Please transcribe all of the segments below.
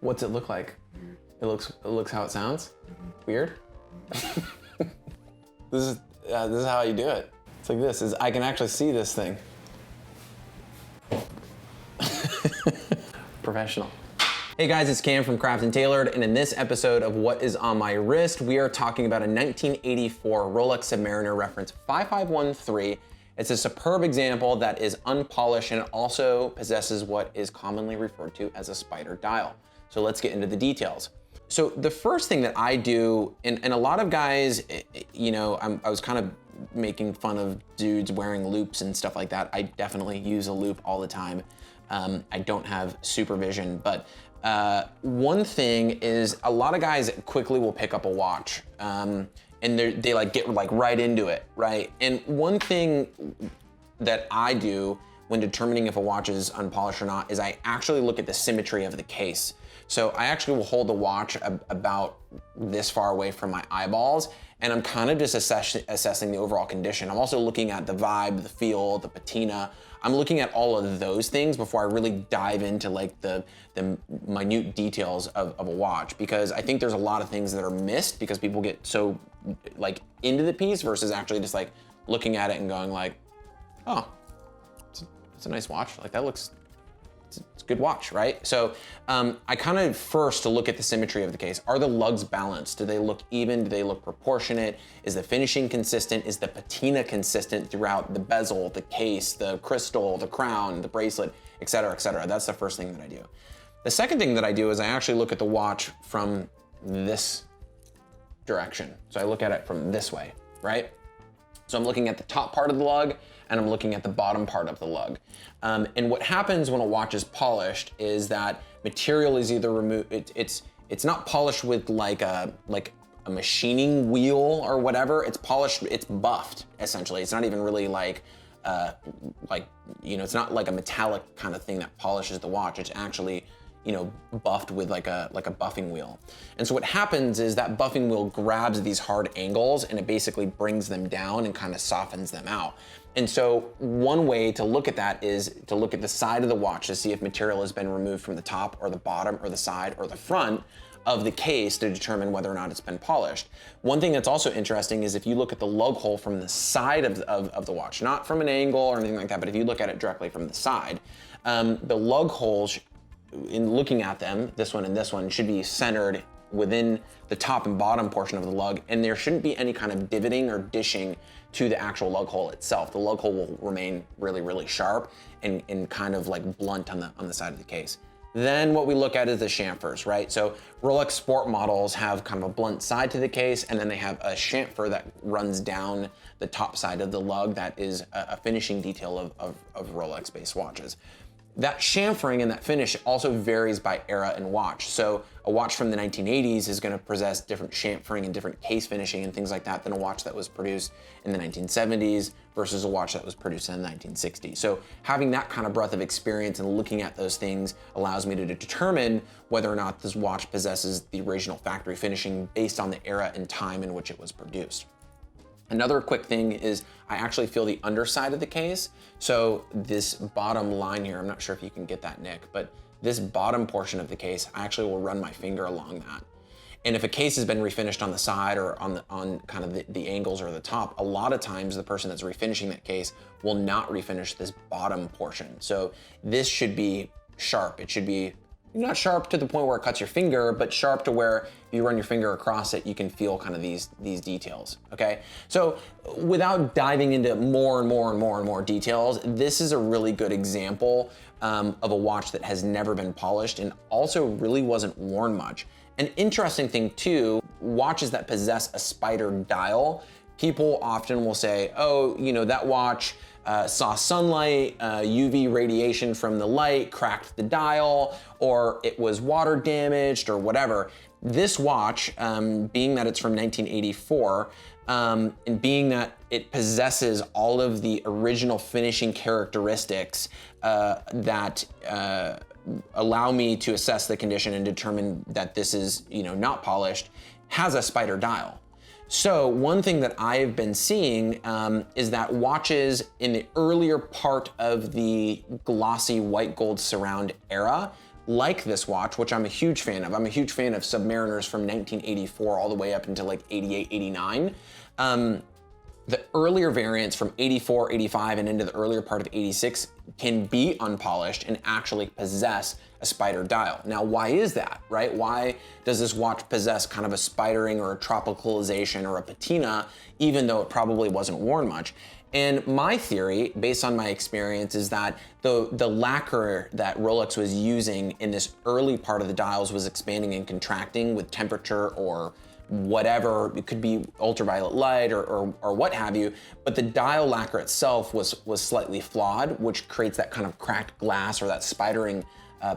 What's it look like? It looks how it sounds? Weird? This is how you do it. It's like this, I can actually see this thing. Professional. Hey guys, it's Cam from Craft and Tailored, and in this episode of What Is On My Wrist, we are talking about a 1984 Rolex Submariner reference 5513. It's a superb example that is unpolished and also possesses what is commonly referred to as a spider dial. So let's get into the details. So the first thing that I do, and a lot of guys, you know, I was kind of making fun of dudes wearing loops and stuff like that. I definitely use a loop all the time. I don't have supervision, but one thing is a lot of guys quickly will pick up a watch and they like get like right into it, right? And one thing that I do when determining if a watch is unpolished or not is I actually look at the symmetry of the case. So I actually will hold the watch about this far away from my eyeballs, and I'm kind of just assessing the overall condition. I'm also looking at the vibe, the feel, the patina. I'm looking at all of those things before I really dive into like the minute details of a watch, because I think there's a lot of things that are missed because people get so like into the piece versus actually just like looking at it and going like, oh, it's a nice watch. Like that looks, it's a good watch, right? So I kind of first look at the symmetry of the case. Are the lugs balanced? Do they look even? Do they look proportionate? Is the finishing consistent? Is the patina consistent throughout the bezel, the case, the crystal, the crown, the bracelet, et cetera, et cetera? That's the first thing that I do. The second thing that I do is I actually look at the watch from this direction. So I look at it from this way, right? So I'm looking at the top part of the lug and I'm looking at the bottom part of the lug. And what happens when a watch is polished is that material is either removed, it's not polished with like a machining wheel or whatever. It's polished, it's buffed essentially. It's not even really like, you know, it's not like a metallic kind of thing that polishes the watch. It's actually, you know, buffed with like a buffing wheel. And so what happens is that buffing wheel grabs these hard angles and it basically brings them down and kind of softens them out. And so one way to look at that is to look at the side of the watch to see if material has been removed from the top or the bottom or the side or the front of the case to determine whether or not it's been polished. One thing that's also interesting is if you look at the lug hole from the side of the watch, not from an angle or anything like that, but if you look at it directly from the side, the lug holes, in looking at them, this one and this one, should be centered within the top and bottom portion of the lug, and there shouldn't be any kind of divoting or dishing to the actual lug hole itself. The lug hole will remain really, really sharp and kind of like blunt on the side of the case. Then what we look at is the chamfers, right? So Rolex sport models have kind of a blunt side to the case, and then they have a chamfer that runs down the top side of the lug that is a finishing detail of Rolex-based watches. That chamfering and that finish also varies by era and watch. So a watch from the 1980s is gonna possess different chamfering and different case finishing and things like that than a watch that was produced in the 1970s versus a watch that was produced in the 1960s. So having that kind of breadth of experience and looking at those things allows me to determine whether or not this watch possesses the original factory finishing based on the era and time in which it was produced. Another quick thing is I actually feel the underside of the case. So this bottom line here, I'm not sure if you can get that, Nick, but this bottom portion of the case, I actually will run my finger along that. And if a case has been refinished on the side or on kind of the angles or the top, a lot of times the person that's refinishing that case will not refinish this bottom portion. So this should be sharp. It should be not sharp to the point where it cuts your finger, but sharp to where if you run your finger across it, you can feel kind of these details, okay? So without diving into more and more details, this is a really good example of a watch that has never been polished and also really wasn't worn much. An interesting thing too, watches that possess a spider dial, people often will say, oh, you know, that watch saw sunlight, UV radiation from the light, cracked the dial, or it was water damaged or whatever. This watch, being that it's from 1984, and being that it possesses all of the original finishing characteristics that allow me to assess the condition and determine that this is, you know, not polished, has a spider dial. So one thing that I've been seeing is that watches in the earlier part of the glossy white gold surround era like this watch, which I'm a huge fan of. I'm a huge fan of Submariners from 1984 all the way up until like 88, 89. The earlier variants from 84, 85, and into the earlier part of 86 can be unpolished and actually possess a spider dial. Now, why is that, right? Why does this watch possess kind of a spidering or a tropicalization or a patina, even though it probably wasn't worn much? And my theory, based on my experience, is that the lacquer that Rolex was using in this early part of the dials was expanding and contracting with temperature or whatever. It could be ultraviolet light or what have you, but the dial lacquer itself was slightly flawed, which creates that kind of cracked glass or that spidering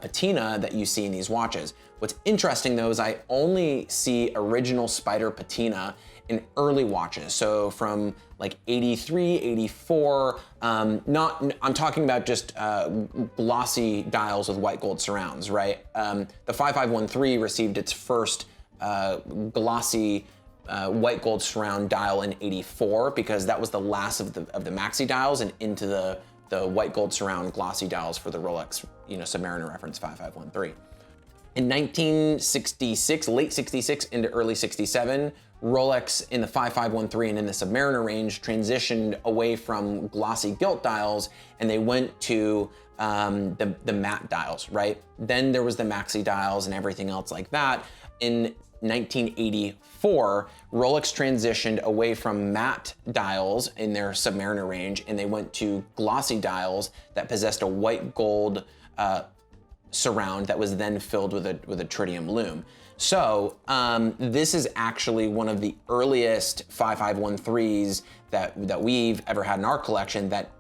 patina that you see in these watches. What's interesting though is I only see original spider patina in early watches. So from like 83, 84, I'm talking about just glossy dials with white gold surrounds, right? The 5513 received its first glossy white gold surround dial in 84 because that was the last of the maxi dials and into the white gold surround glossy dials for the Rolex, Submariner reference 5513. In 1966, late 66 into early 67, Rolex in the 5513 and in the Submariner range transitioned away from glossy gilt dials and they went to the matte dials, right? Then there was the maxi dials and everything else like that. In 1984, Rolex transitioned away from matte dials in their Submariner range and they went to glossy dials that possessed a white gold surround that was then filled with a tritium lume. So this is actually one of the earliest 5513s that we've ever had in our collection that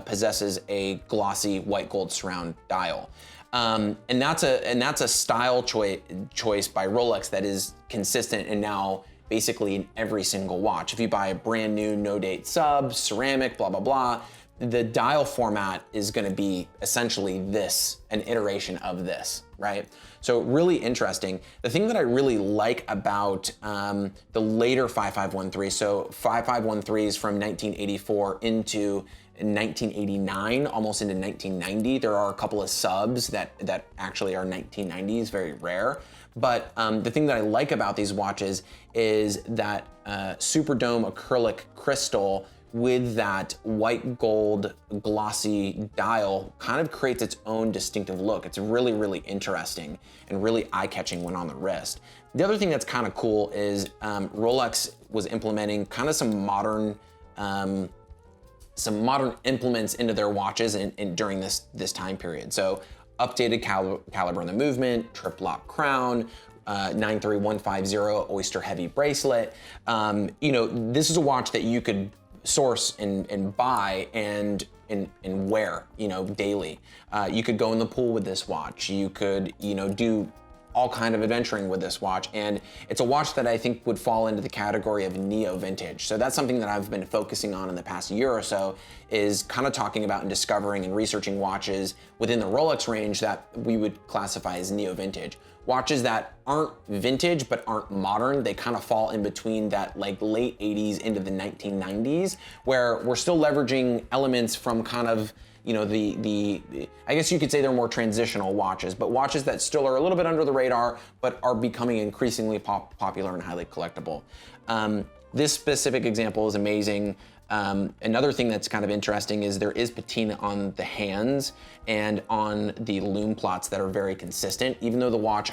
possesses a glossy white gold surround dial. And that's a style choice by Rolex that is consistent and now basically in every single watch. If you buy a brand new no date sub, ceramic, blah, blah, blah, the dial format is gonna be essentially this, an iteration of this, right? So really interesting. The thing that I really like about the later 5513, so 5513s from 1984 into 1989, almost into 1990. There are a couple of subs that actually are 1990s, very rare. But the thing that I like about these watches is that Superdome acrylic crystal with that white gold glossy dial kind of creates its own distinctive look. It's really, really interesting and really eye-catching when on the wrist. The other thing that's kind of cool is Rolex was implementing kind of some modern implements into their watches during this time period. So updated caliber in the movement, trip lock crown, 93150 oyster heavy bracelet. This is a watch that you could source and buy and wear, daily. You could go in the pool with this watch. You could, do all kind of adventuring with this watch. And it's a watch that I think would fall into the category of neo vintage. So that's something that I've been focusing on in the past year or so, is kind of talking about and discovering and researching watches within the Rolex range that we would classify as neo vintage. Watches that aren't vintage but aren't modern. They kind of fall in between that like late 80s into the 1990s, where we're still leveraging elements from kind of, I guess you could say they're more transitional watches, but watches that still are a little bit under the radar, but are becoming increasingly popular and highly collectible. This specific example is amazing. Another thing that's kind of interesting is there is patina on the hands and on the lume plots that are very consistent. Even though the watch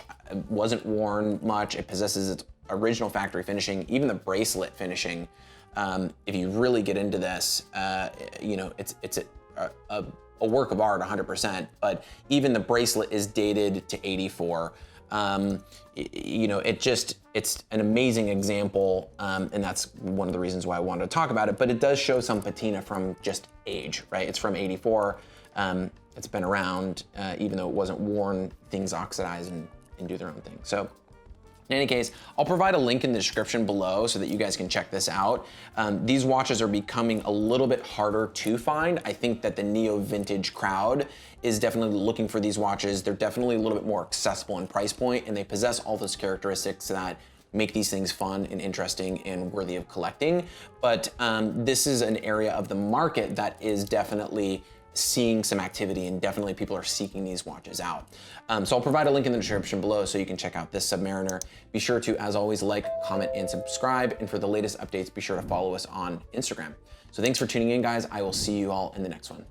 wasn't worn much, it possesses its original factory finishing, even the bracelet finishing. If you really get into this, it's a work of art 100%, but even the bracelet is dated to 84. It's an amazing example, and that's one of the reasons why I wanted to talk about it, but it does show some patina from just age, right? It's from 84. It's been around, even though it wasn't worn, things oxidize and do their own thing. So in any case, I'll provide a link in the description below so that you guys can check this out. These watches are becoming a little bit harder to find. I think that the neo vintage crowd is definitely looking for these watches. They're definitely a little bit more accessible in price point, and they possess all those characteristics that make these things fun and interesting and worthy of collecting. But this is an area of the market that is definitely seeing some activity, and definitely people are seeking these watches out. So I'll provide a link in the description below so you can check out this Submariner. Be sure to, as always, like, comment, and subscribe. And for the latest updates, be sure to follow us on Instagram. So thanks for tuning in, guys. I will see you all in the next one.